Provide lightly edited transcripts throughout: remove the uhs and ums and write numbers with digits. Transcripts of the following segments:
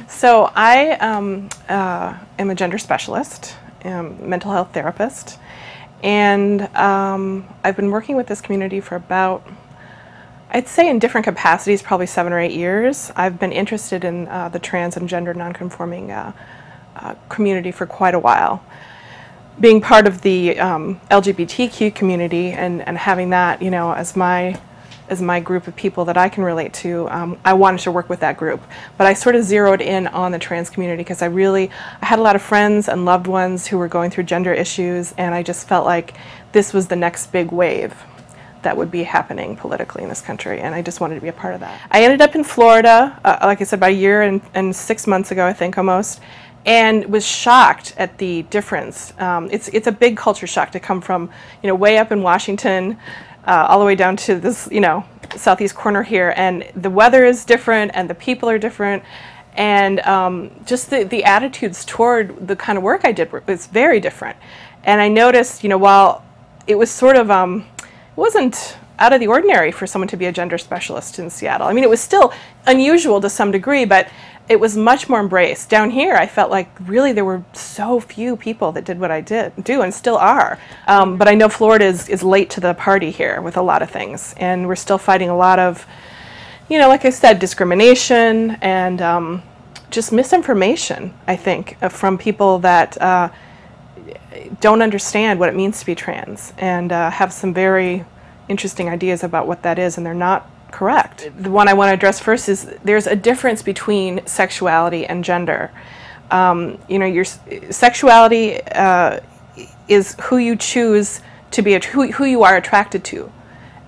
So I am a gender specialist, mental health therapist, and I've been working with this community for about, I'd say in different capacities, probably 7 or 8 years. I've been interested in the trans and gender nonconforming community for quite a while. Being part of the LGBTQ community and having that, you know, as my group of people that I can relate to, I wanted to work with that group. But I sort of zeroed in on the trans community because I had a lot of friends and loved ones who were going through gender issues, and I just felt like this was the next big wave that would be happening politically in this country, and I just wanted to be a part of that. I ended up in Florida, like I said, about a year and 6 months ago, I think, almost, and was shocked at the difference. It's a big culture shock to come from, you know, way up in Washington, all the way down to this, you know, southeast corner here, and the weather is different and the people are different, and just the attitudes toward the kind of work I did was very different. And I noticed, you know, while it was sort of it wasn't out of the ordinary for someone to be a gender specialist in Seattle. I mean, it was still unusual to some degree, but it was much more embraced. Down here, I felt like really there were so few people that did what I do and still are. But I know Florida is late to the party here with a lot of things, and we're still fighting a lot of, you know, like I said, discrimination and just misinformation, I think, from people that don't understand what it means to be trans and have some very interesting ideas about what that is, and they're not correct. The one I want to address first is there's a difference between sexuality and gender. You know, your sexuality is who you choose to be, who you are attracted to,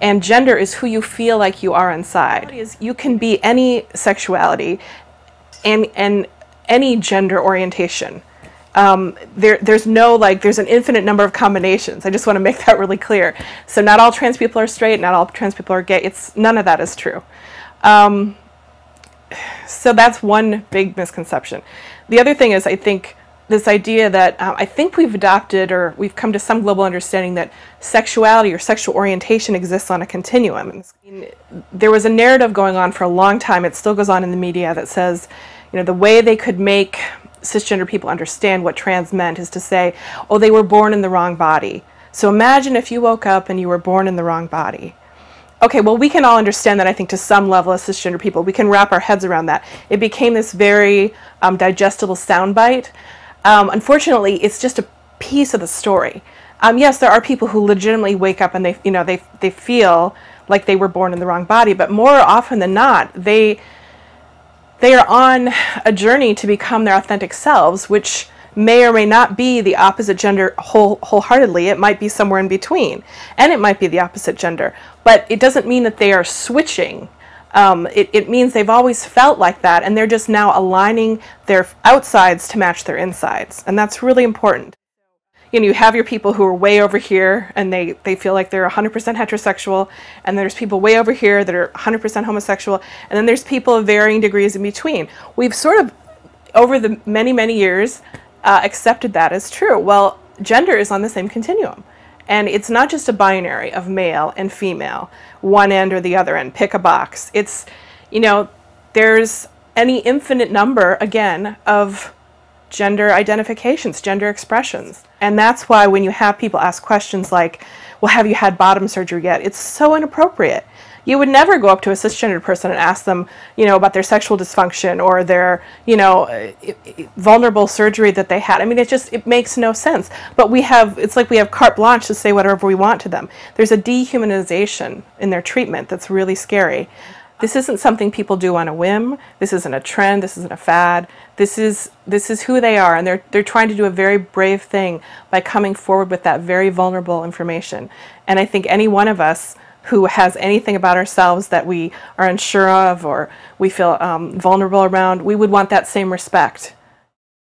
and gender is who you feel like you are inside. You can be any sexuality and any gender orientation. There's no, like, there's an infinite number of combinations. I just want to make that really clear. So not all trans people are straight, not all trans people are gay. None of that is true. So that's one big misconception. The other thing is, I think, this idea that I think we've adopted, or we've come to some global understanding that sexuality or sexual orientation exists on a continuum. There was a narrative going on for a long time, it still goes on in the media, that says, you know, the way they could make cisgender people understand what trans meant is to say, oh, they were born in the wrong body. So imagine if you woke up and you were born in the wrong body. Okay, well, we can all understand that, I think, to some level as cisgender people. We can wrap our heads around that. It became this very digestible soundbite. Unfortunately, it's just a piece of the story. Yes, there are people who legitimately wake up and they feel like they were born in the wrong body, but more often than not, they are on a journey to become their authentic selves, which may or may not be the opposite gender wholeheartedly. It might be somewhere in between, and it might be the opposite gender. But it doesn't mean that they are switching. It means they've always felt like that, and they're just now aligning their outsides to match their insides, and that's really important. You know, you have your people who are way over here, and they feel like they're 100% heterosexual, and there's people way over here that are 100% homosexual, and then there's people of varying degrees in between. We've sort of, over the many, many years, accepted that as true. Well, gender is on the same continuum, and it's not just a binary of male and female, one end or the other end, pick a box. It's, you know, there's any infinite number, again, of gender identifications, gender expressions. And that's why when you have people ask questions like, well, have you had bottom surgery yet? It's so inappropriate. You would never go up to a cisgendered person and ask them, you know, about their sexual dysfunction or their, you know, vulnerable surgery that they had. I mean, it makes no sense. But it's like we have carte blanche to say whatever we want to them. There's a dehumanization in their treatment that's really scary. This isn't something people do on a whim. This isn't a trend. This isn't a fad. This is who they are, and they're trying to do a very brave thing by coming forward with that very vulnerable information. And I think any one of us who has anything about ourselves that we are unsure of or we feel vulnerable around, we would want that same respect.